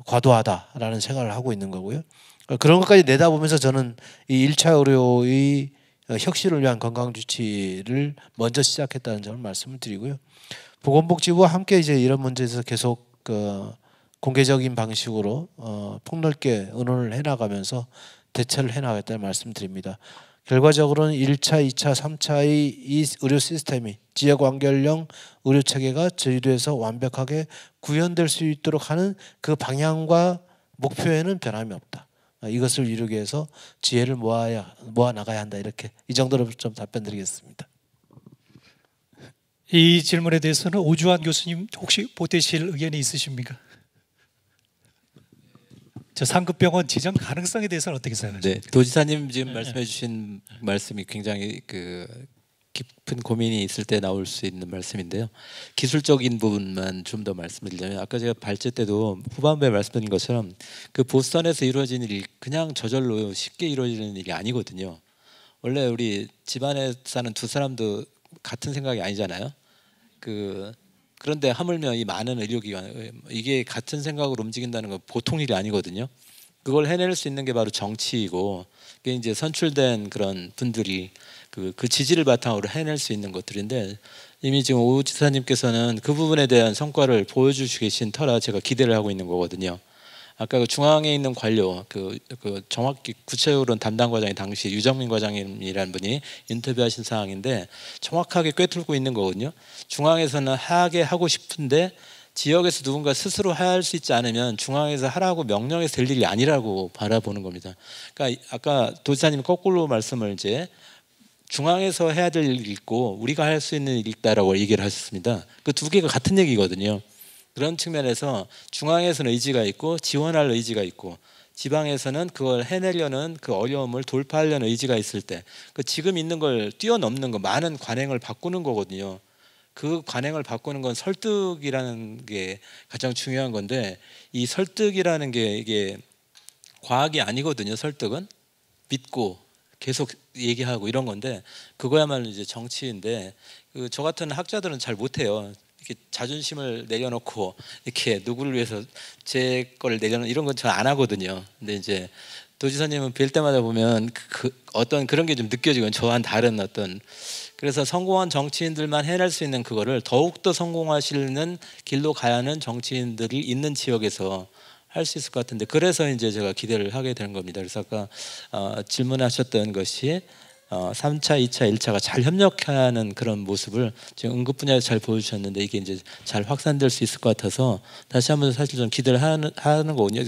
E: 과도하다라는 생각을 하고 있는 거고요. 그런 것까지 내다보면서 저는 이 1차 의료의 혁신을 위한 건강주치를 먼저 시작했다는 점을 말씀을 드리고요. 보건복지부와 함께 이제 이런 문제에서 계속 공개적인 방식으로 폭넓게 의논을 해나가면서 대처를 해나가겠다는 말씀드립니다. 결과적으로는 1차, 2차, 3차의 이 의료 시스템이 지역 완결형 의료 체계가 저희도에서 완벽하게 구현될 수 있도록 하는 그 방향과 목표에는 변함이 없다. 이것을 이루기 위해서 지혜를 모아 나가야 한다. 이렇게 이 정도로 좀 답변드리겠습니다.
A: 이 질문에 대해서는 오주환 교수님 혹시 보태실 의견이 있으십니까? 저 상급병원 지정 가능성에 대해서는 어떻게 생각하세요?
C: 네, 도지사님 지금 말씀해주신 말씀이 굉장히 깊은 고민이 있을 때 나올 수 있는 말씀인데요. 기술적인 부분만 좀 더 말씀드리자면, 아까 제가 발제 때도 후반부에 말씀드린 것처럼 그 보스턴에서 이루어진 일이 그냥 저절로 쉽게 이루어지는 일이 아니거든요. 원래 우리 집안에 사는 두 사람도 같은 생각이 아니잖아요. 그런데 하물며 이 많은 의료기관, 이게 같은 생각으로 움직인다는 건 보통 일이 아니거든요. 그걸 해낼 수 있는 게 바로 정치이고, 그게 이제 선출된 그런 분들이 그 지지를 바탕으로 해낼 수 있는 것들인데, 이미 지금 오 지사님께서는 그 부분에 대한 성과를 보여주시고 계신 터라 제가 기대를 하고 있는 거거든요. 아까 그 중앙에 있는 관료, 그 정확히 구체적으로는 담당 과장이 당시 유정민 과장님이라는 분이 인터뷰하신 사항인데 정확하게 꿰뚫고 있는 거거든요. 중앙에서는 하게 하고 싶은데 지역에서 누군가 스스로 할 수 있지 않으면 중앙에서 하라고 명령해서 될 일이 아니라고 바라보는 겁니다. 그러니까 아까 도지사님 거꾸로 말씀을 이제 중앙에서 해야 될 일이 있고 우리가 할 수 있는 일이 있다라고 얘기를 하셨습니다. 그 두 개가 같은 얘기거든요. 그런 측면에서 중앙에서는 의지가 있고 지원할 의지가 있고 지방에서는 그걸 해내려는 그 어려움을 돌파하려는 의지가 있을 때 그 지금 있는 걸 뛰어넘는 거, 많은 관행을 바꾸는 거거든요. 그 관행을 바꾸는 건 설득이라는 게 가장 중요한 건데, 이 설득이라는 게 이게 과학이 아니거든요. 설득은 믿고 계속 얘기하고 이런 건데, 그거야말로 이제 정치인데 저 같은 학자들은 잘 못해요. 이렇게 자존심을 내려놓고 이렇게 누구를 위해서 제 거를 내려놓는 이런 건 잘 안 하거든요. 근데 이제 도지사님은 뵐 때마다 보면 어떤 그런 게 좀 느껴지고, 저와는 다른 어떤, 그래서 성공한 정치인들만 해낼 수 있는 그거를 더욱더 성공하시는 길로 가야 하는 정치인들이 있는 지역에서 할 수 있을 것 같은데, 그래서 이제 제가 기대를 하게 되는 겁니다. 그래서 아까 질문하셨던 것이 3차, 2차, 1차가 잘 협력하는 그런 모습을 지금 응급 분야에서 잘 보여주셨는데, 이게 이제 잘 확산될 수 있을 것 같아서 다시 한번 사실 좀 기대를 하는 거거든요.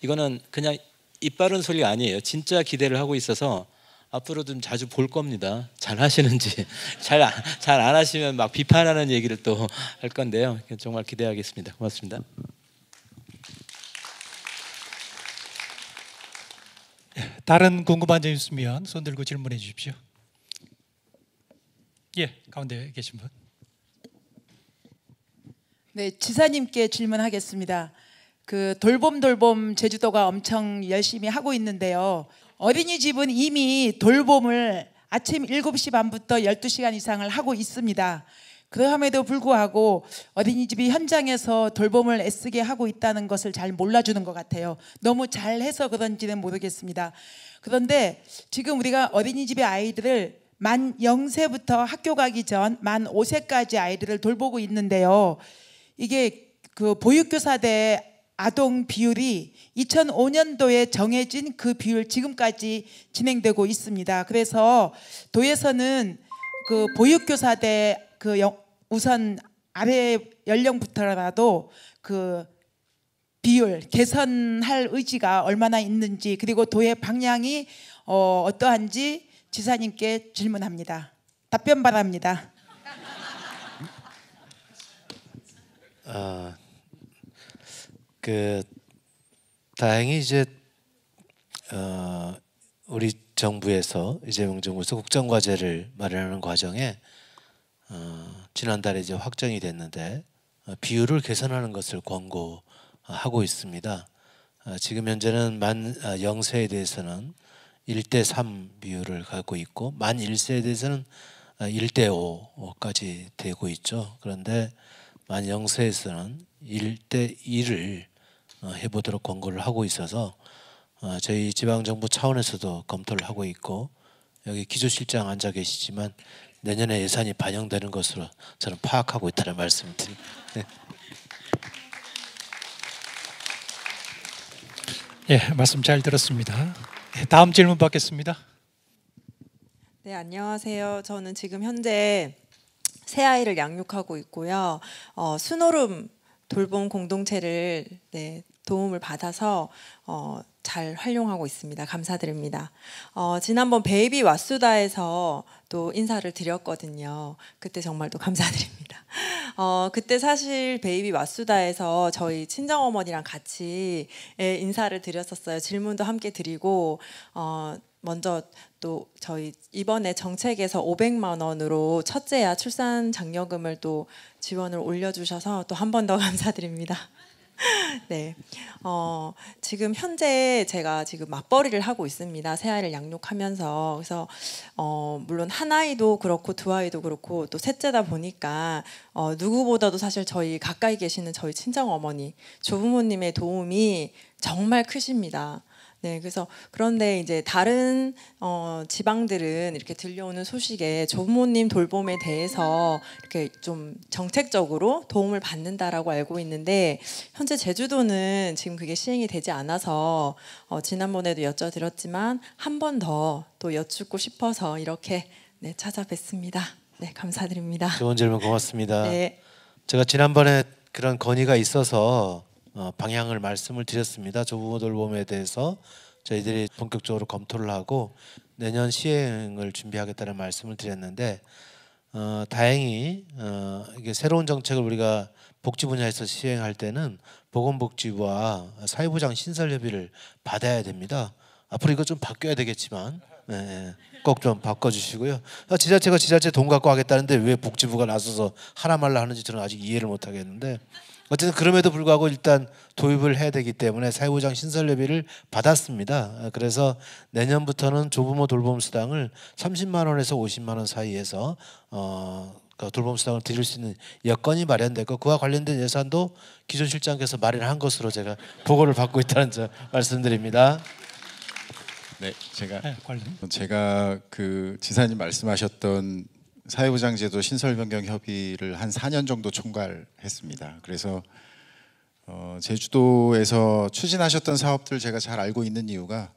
C: 이거는 그냥 입 바른 소리가 아니에요. 진짜 기대를 하고 있어서 앞으로 좀 자주 볼 겁니다. 잘 하시는지 잘 안 하시면 막 비판하는 얘기를 또 할 건데요. 정말 기대하겠습니다. 고맙습니다.
A: 다른 궁금한 점 있으면 손 들고 질문해 주십시오. 예, 가운데 계신 분.
G: 네, 지사님께 질문하겠습니다. 그 돌봄 제주도가 엄청 열심히 하고 있는데요. 어린이집은 이미 돌봄을 아침 7시 반부터 12시간 이상을 하고 있습니다. 그럼에도 불구하고 어린이집이 현장에서 돌봄을 애쓰게 하고 있다는 것을 잘 몰라주는 것 같아요. 너무 잘해서 그런지는 모르겠습니다. 그런데 지금 우리가 어린이집의 아이들을 만 0세부터 학교 가기 전 만 5세까지 아이들을 돌보고 있는데요. 이게 그 보육교사 대 아동 비율이 2005년도에 정해진 그 비율 지금까지 진행되고 있습니다. 그래서 도에서는 그 보육교사 대 그 우선 아래 연령부터라도 그 비율 개선할 의지가 얼마나 있는지, 그리고 도의 방향이 어떠한지 지사님께 질문합니다. 답변 바랍니다.
E: 다행히 이제 우리 정부에서 이재명 정부에서 국정과제를 마련하는 과정에 지난달에 이제 확정이 됐는데 비율을 개선하는 것을 권고하고 있습니다. 지금 현재는 만 0세에 대해서는 1대3 비율을 갖고 있고 만 1세에 대해서는 1대5까지 되고 있죠. 그런데 만 0세에서는 1대1을 해보도록 권고를 하고 있어서 저희 지방정부 차원에서도 검토를 하고 있고, 여기 기조실장 앉아 계시지만 내년에 예산이 반영되는 것으로 저는 파악하고 있다는 말씀을 드립니다. 네.
A: 예, 말씀 잘 들었습니다. 다음 질문 받겠습니다.
H: 네, 안녕하세요. 저는 지금 현재 새 아이를 양육하고 있고요. 순오름 돌봄 공동체를 도움을 받아서 잘 활용하고 있습니다. 감사드립니다. 지난번 베이비 왓수다에서 또 인사를 드렸거든요. 그때 정말 또 감사드립니다. 그때 사실 베이비 왓수다에서 저희 친정어머니랑 같이 인사를 드렸었어요. 질문도 함께 드리고 먼저 또 저희 이번에 정책에서 500만 원으로 첫째야 출산 장려금을 또 지원을 올려주셔서 또 한 번 더 감사드립니다. 네, 지금 현재 제가 지금 맞벌이를 하고 있습니다. 새 아이를 양육하면서. 그래서 물론 한 아이도 그렇고 두 아이도 그렇고 또 셋째다 보니까 누구보다도 사실 저희 가까이 계시는 저희 친정 어머니, 조부모님의 도움이 정말 크십니다. 네, 그래서 그런데 이제 다른 지방들은 이렇게 들려오는 소식에 조부모님 돌봄에 대해서 이렇게 좀 정책적으로 도움을 받는다라고 알고 있는데, 현재 제주도는 지금 그게 시행이 되지 않아서 지난번에도 여쭤드렸지만 한 번 더 또 여쭙고 싶어서 이렇게 찾아뵙습니다. 네, 감사드립니다.
E: 좋은 질문 고맙습니다.
H: 네.
E: 제가 지난번에 그런 건의가 있어서 방향을 말씀을 드렸습니다. 조부모 돌봄에 대해서 저희들이 본격적으로 검토를 하고 내년 시행을 준비하겠다는 말씀을 드렸는데, 다행히 이게 새로운 정책을 우리가 복지 분야에서 시행할 때는 보건복지부와 사회부장 신설 협의를 받아야 됩니다. 앞으로 이거 좀 바뀌어야 되겠지만 꼭 좀 바꿔주시고요. 지자체가 지자체 돈 갖고 하겠다는데 왜 복지부가 나서서 하라 말라 하는지 저는 아직 이해를 못하겠는데, 어쨌든 그럼에도 불구하고 일단 도입을 해야 되기 때문에 사회부장 신설협의를 받았습니다. 그래서 내년부터는 조부모 돌봄 수당을 30만 원에서 50만 원 사이에서 돌봄 수당을 드릴 수 있는 여건이 마련되고, 그와 관련된 예산도 기조실장께서 마련한 것으로 제가 보고를 받고 있다는 점 말씀드립니다.
B: 네, 제가 그 지사님 말씀하셨던 사회부장 제도 신설 변경 협의를 한 4년 정도 총괄했습니다. 그래서 제주도에서 추진하셨던 사업들 제가 잘 알고 있는 이유가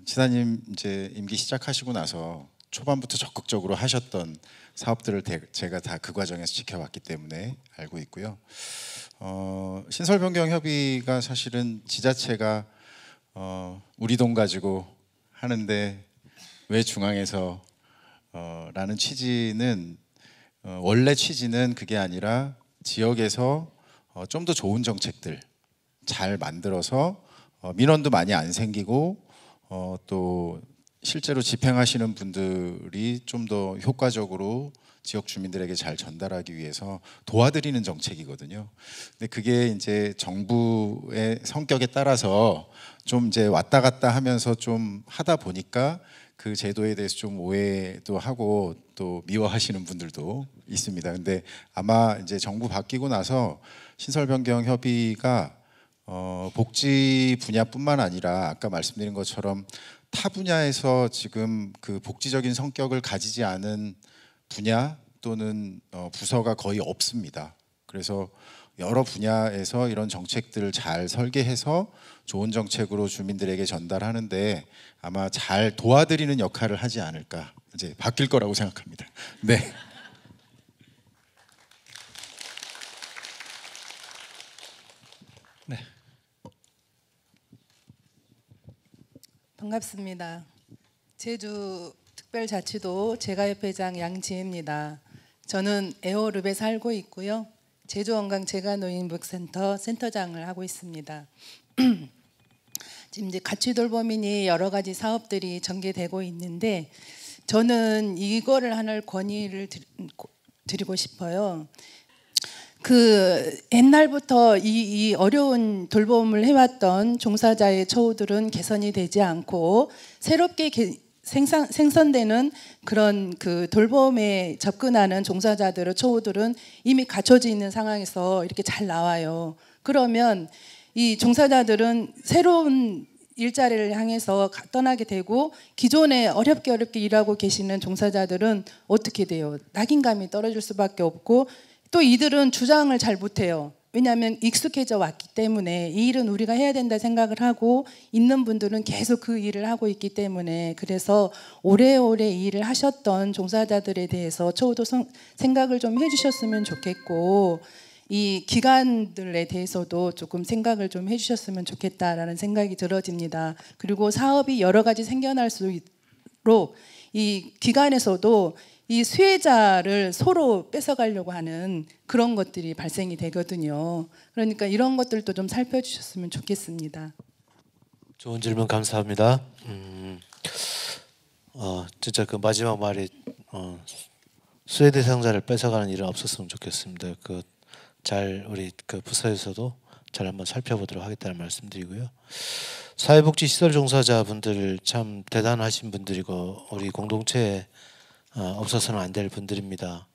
B: 지사님 이제 임기 시작하시고 나서 초반부터 적극적으로 하셨던 사업들을 제가 다 그 과정에서 지켜봤기 때문에 알고 있고요. 신설 변경 협의가 사실은 지자체가 우리 돈 가지고 하는데 왜 중앙에서 라는 취지는 원래 취지는 그게 아니라 지역에서 좀 더 좋은 정책들 잘 만들어서 민원도 많이 안 생기고 또 실제로 집행하시는 분들이 좀 더 효과적으로 지역 주민들에게 잘 전달하기 위해서 도와드리는 정책이거든요. 근데 그게 이제 정부의 성격에 따라서 좀 이제 왔다 갔다 하면서 좀 하다 보니까 그 제도에 대해서 좀 오해도 하고 또 미워하시는 분들도 있습니다. 근데 아마 이제 정부 바뀌고 나서 신설 변경 협의가 복지 분야뿐만 아니라 아까 말씀드린 것처럼 타 분야에서 지금 그 복지적인 성격을 가지지 않은 분야 또는 부서가 거의 없습니다. 그래서 여러 분야에서 이런 정책들을 잘 설계해서 좋은 정책으로 주민들에게 전달하는데 아마 잘 도와드리는 역할을 하지 않을까, 이제 바뀔 거라고 생각합니다. 네.
A: 네.
I: 반갑습니다. 제주 특별자치도 제가협회장 양지혜입니다. 저는 에어룹에 살고 있고요. 제주원광 제가노인복센터 센터장을 하고 있습니다. 지금 이제 가치돌봄이니 여러 가지 사업들이 전개되고 있는데 저는 이거를 하나 건의를 드리고 싶어요. 그 옛날부터 이 어려운 돌봄을 해왔던 종사자의 처우들은 개선이 되지 않고 새롭게 생성되는 그런 그 돌봄에 접근하는 종사자들의 처우들은 이미 갖춰져 있는 상황에서 이렇게 잘 나와요. 그러면 이 종사자들은 새로운 일자리를 향해서 떠나게 되고 기존에 어렵게 일하고 계시는 종사자들은 어떻게 돼요? 낙인감이 떨어질 수밖에 없고 또 이들은 주장을 잘 못해요. 왜냐하면 익숙해져 왔기 때문에 이 일은 우리가 해야 된다 생각을 하고 있는 분들은 계속 그 일을 하고 있기 때문에 그래서 오래오래 이 일을 하셨던 종사자들에 대해서 저도 생각을 좀 해주셨으면 좋겠고 이 기관들에 대해서도 조금 생각을 좀 해주셨으면 좋겠다라는 생각이 들어집니다. 그리고 사업이 여러 가지 생겨날 수 있도록 이 기관에서도 이 수혜자를 서로 뺏어가려고 하는 그런 것들이 발생이 되거든요. 그러니까 이런 것들도 좀 살펴주셨으면 좋겠습니다.
E: 좋은 질문 감사합니다. 진짜 그 마지막 말이 수혜 대상자를 뺏어가는 일은 없었으면 좋겠습니다. 잘 우리 그 부서에서도 잘 한번 살펴보도록 하겠다는 말씀드리고요. 사회복지 시설 종사자분들 참 대단하신 분들이고 우리 공동체에 없어서는 안 될 분들입니다.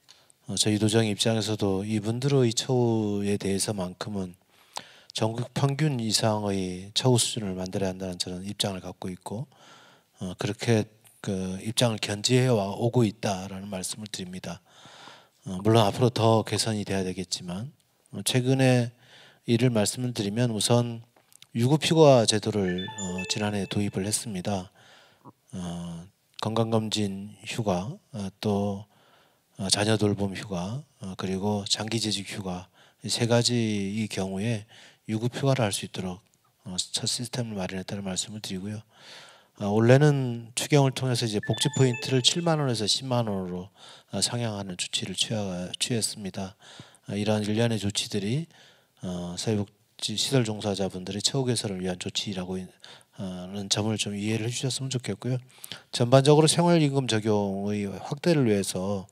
E: 저희 도정 입장에서도 이분들의 처우에 대해서만큼은 전국 평균 이상의 처우 수준을 만들어야 한다는 저는 입장을 갖고 있고 그렇게 그 입장을 견지해 오고 있다라는 말씀을 드립니다. 물론 앞으로 더 개선이 돼야 되겠지만 최근에 이를 말씀을 드리면 우선 유급휴가 제도를 지난해 도입을 했습니다. 건강검진 휴가, 또 자녀 돌봄 휴가, 그리고 장기재직 휴가 이 세 가지의 경우에 유급휴가를 할 수 있도록 첫 시스템을 마련했다는 말씀을 드리고요. 올해는 추경을 통해서 이제 복지 포인트를 7만 원에서 10만 원으로 상향하는 조치를 취했습니다. 이러한 일련의 조치들이 사회복지 시설 종사자분들의 처우 개선을 위한 조치라고 는 점을 좀 이해를 해주셨으면 좋겠고요. 전반적으로 생활임금 적용의 확대를 위해서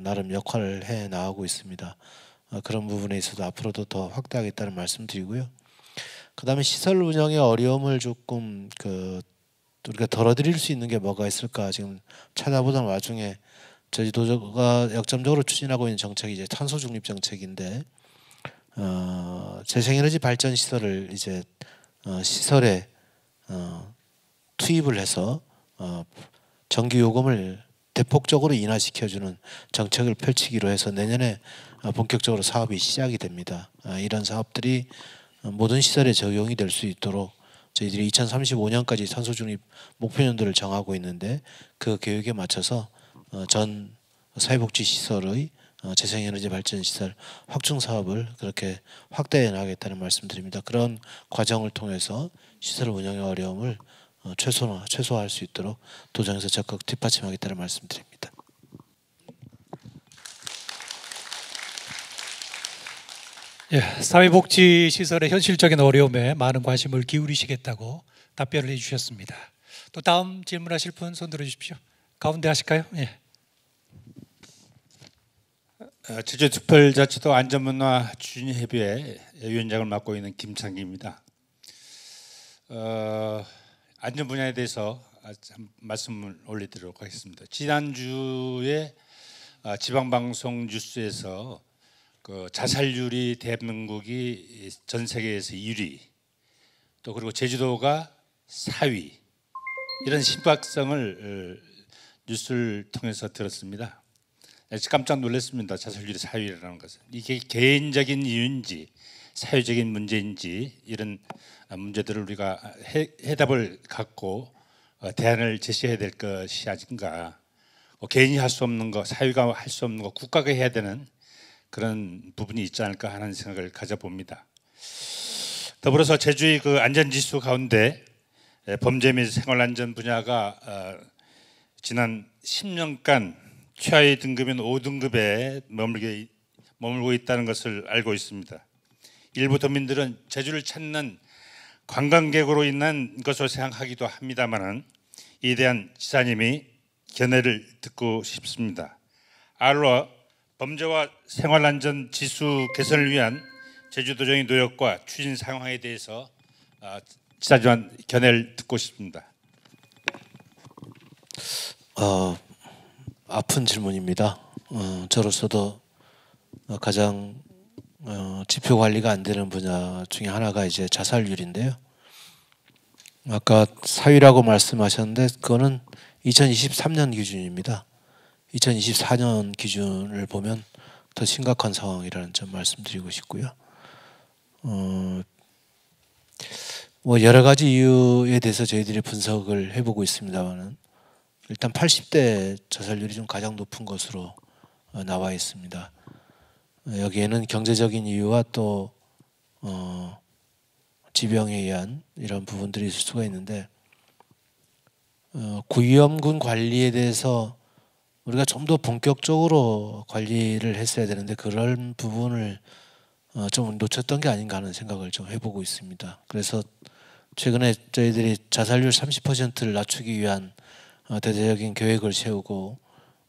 E: 나름 역할을 해 나가고 있습니다. 그런 부분에 있어서 앞으로도 더 확대하겠다는 말씀드리고요. 그다음에 시설 운영의 어려움을 조금 우리가 덜어드릴 수 있는 게 뭐가 있을까 지금 찾아보던 와중에 저희 도저가 역점적으로 추진하고 있는 정책이 이제 탄소 중립 정책인데 재생에너지 발전 시설을 이제 시설에 투입을 해서 전기 요금을 대폭적으로 인하시켜주는 정책을 펼치기로 해서 내년에 본격적으로 사업이 시작이 됩니다. 이런 사업들이 모든 시설에 적용이 될 수 있도록 저희들이 2035년까지 탄소 중립 목표년도를 정하고 있는데 그 계획에 맞춰서 전 사회복지 시설의 재생에너지 발전 시설 확충 사업을 그렇게 확대해 나가겠다는 말씀드립니다. 그런 과정을 통해서 시설 운영의 어려움을 최소화할 수 있도록 도정에서 적극 뒷받침하겠다는 말씀드립니다.
A: 예, 사회복지시설의 현실적인 어려움에 많은 관심을 기울이시겠다고 답변을 해주셨습니다. 또 다음 질문하실 분 손 들어주십시오. 가운데 하실까요? 예.
J: 제주특별자치도 안전문화 추진협의회 위원장을 맡고 있는 김창기입니다. 안전 분야에 대해서 한 말씀을 올리도록 하겠습니다. 지난주에 지방방송 뉴스에서 그 자살률이 대한민국이 전 세계에서 1위, 또 그리고 제주도가 4위, 이런 심각성을 뉴스를 통해서 들었습니다. 깜짝 놀랐습니다. 자살률이 4위라는 것은 이게 개인적인 이유인지 사회적인 문제인지 이런 문제들을 우리가 해답을 갖고 대안을 제시해야 될 것이 아닌가. 개인이 할 수 없는 거, 사회가 할 수 없는 거 국가가 해야 되는 그런 부분이 있지 않을까 하는 생각을 가져봅니다. 더불어서 제주의 그 안전지수 가운데 범죄 및 생활안전 분야가 지난 10년간 최하위 등급인 5등급에 머물고 있다는 것을 알고 있습니다. 일부 도민들은 제주를 찾는 관광객으로 인한 것으로 생각하기도 합니다만은 이에 대한 지사님이 견해를 듣고 싶습니다. 아울러 범죄와 생활안전 지수 개선을 위한 제주도정의 노력과 추진 상황에 대해서 지사님한 견해를 듣고 싶습니다.
E: 아픈 질문입니다. 저로서도 가장 지표 관리가 안 되는 분야 중에 하나가 이제 자살률인데요. 아까 4위라고 말씀하셨는데 그거는 2023년 기준입니다. 2024년 기준을 보면 더 심각한 상황이라는 점 말씀드리고 싶고요. 뭐 여러 가지 이유에 대해서 저희들이 분석을 해보고 있습니다만은 일단 80대 자살률이 좀 가장 높은 것으로 나와 있습니다. 여기에는 경제적인 이유와 또 지병에 의한 이런 부분들이 있을 수가 있는데 고위험군 관리에 대해서 우리가 좀 더 본격적으로 관리를 했어야 되는데 그런 부분을 좀 놓쳤던 게 아닌가 하는 생각을 좀 해보고 있습니다. 그래서 최근에 저희들이 자살률 30%를 낮추기 위한 대대적인 계획을 세우고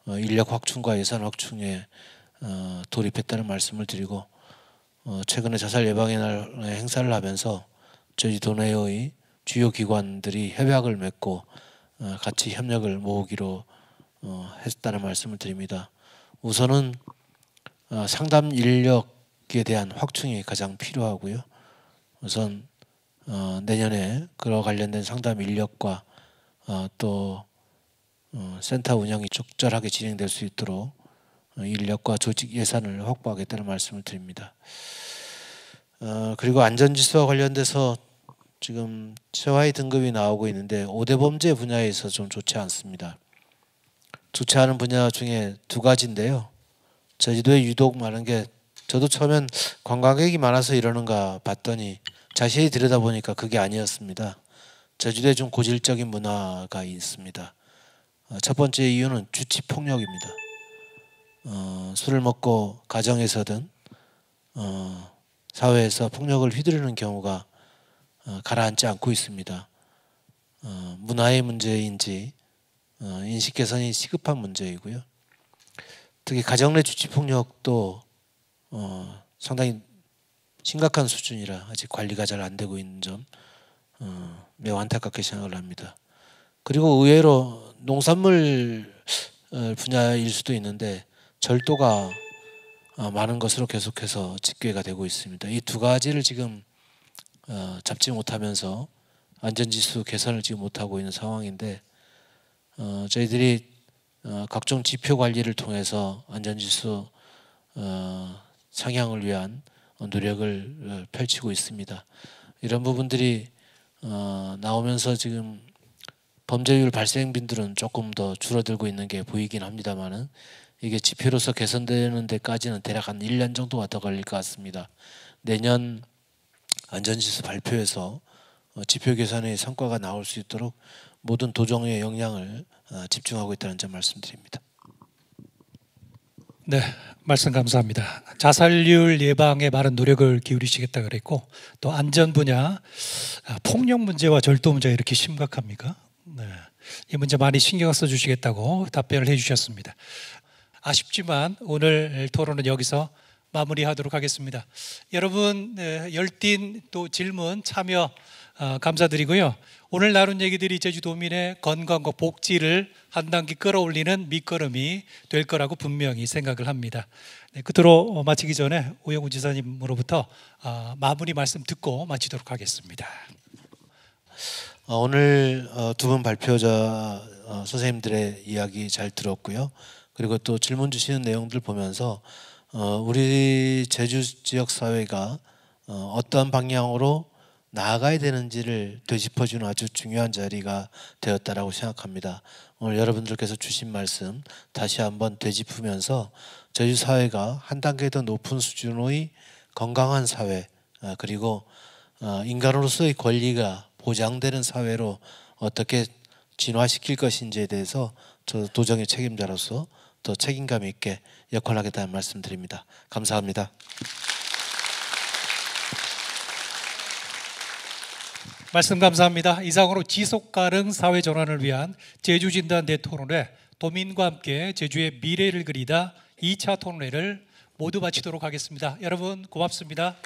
E: 인력 확충과 예산 확충에 돌입했다는 말씀을 드리고 최근에 자살 예방의 날 행사를 하면서 저희 도내의 주요 기관들이 협약을 맺고 같이 협력을 모으기로 했다는 말씀을 드립니다. 우선은 상담 인력에 대한 확충이 가장 필요하고요. 우선 내년에 그와 관련된 상담 인력과 또 센터 운영이 적절하게 진행될 수 있도록 인력과 조직 예산을 확보하겠다는 말씀을 드립니다. 그리고 안전지수와 관련돼서 지금 최하위 등급이 나오고 있는데 5대 범죄 분야에서 좀 좋지 않습니다. 좋지 않은 분야 중에 두 가지인데요. 제주도에 유독 많은 게 저도 처음엔 관광객이 많아서 이러는가 봤더니 자세히 들여다보니까 그게 아니었습니다. 제주도에 좀 고질적인 문화가 있습니다. 첫 번째 이유는 주치폭력입니다. 술을 먹고 가정에서든 사회에서 폭력을 휘두르는 경우가 가라앉지 않고 있습니다. 문화의 문제인지 인식 개선이 시급한 문제이고요. 특히 가정 내 주치폭력도 상당히 심각한 수준이라 아직 관리가 잘 안 되고 있는 점 매우 안타깝게 생각을 합니다. 그리고 의외로 농산물 분야일 수도 있는데 절도가 많은 것으로 계속해서 집계가 되고 있습니다. 이 두 가지를 지금 잡지 못하면서 안전지수 개선을 지금 못하고 있는 상황인데 저희들이 각종 지표 관리를 통해서 안전지수 상향을 위한 노력을 펼치고 있습니다. 이런 부분들이 나오면서 지금 범죄율 발생 빈들은 조금 더 줄어들고 있는 게 보이긴 합니다만은 이게 지표로서 개선되는 데까지는 대략 한 1년 정도가 더 걸릴 것 같습니다. 내년 안전지수 발표에서 지표 계산의 성과가 나올 수 있도록 모든 도정의 역량을 집중하고 있다는 점 말씀드립니다.
A: 네, 말씀 감사합니다. 자살률 예방에 많은 노력을 기울이시겠다 그랬고 또 안전 분야 폭력 문제와 절도 문제가 이렇게 심각합니까? 네, 이 문제 많이 신경 써주시겠다고 답변을 해주셨습니다. 아쉽지만 오늘 토론은 여기서 마무리하도록 하겠습니다. 여러분 열띤 또 질문 참여 감사드리고요. 오늘 나눈 얘기들이 제주도민의 건강과 복지를 한 단계 끌어올리는 밑거름이 될 거라고 분명히 생각을 합니다. 네, 끝으로 마치기 전에 오영훈 지사님으로부터 마무리 말씀 듣고 마치도록 하겠습니다.
E: 오늘 두 분 발표자 선생님들의 이야기 잘 들었고요. 그리고 또 질문 주시는 내용들 보면서 우리 제주 지역 사회가 어떤 방향으로 나아가야 되는지를 되짚어주는 아주 중요한 자리가 되었다라고 생각합니다. 오늘 여러분들께서 주신 말씀 다시 한번 되짚으면서 제주 사회가 한 단계 더 높은 수준의 건강한 사회 그리고 인간으로서의 권리가 보장되는 사회로 어떻게 진화시킬 것인지에 대해서 저 도정의 책임자로서 더 책임감 있게 역할하겠다는 말씀드립니다. 감사합니다.
A: 말씀 감사합니다. 이상으로 지속가능 사회 전환을 위한 제주진단대 토론회 도민과 함께 제주의 미래를 그리다 2차 토론회를 모두 마치도록 하겠습니다. 여러분 고맙습니다.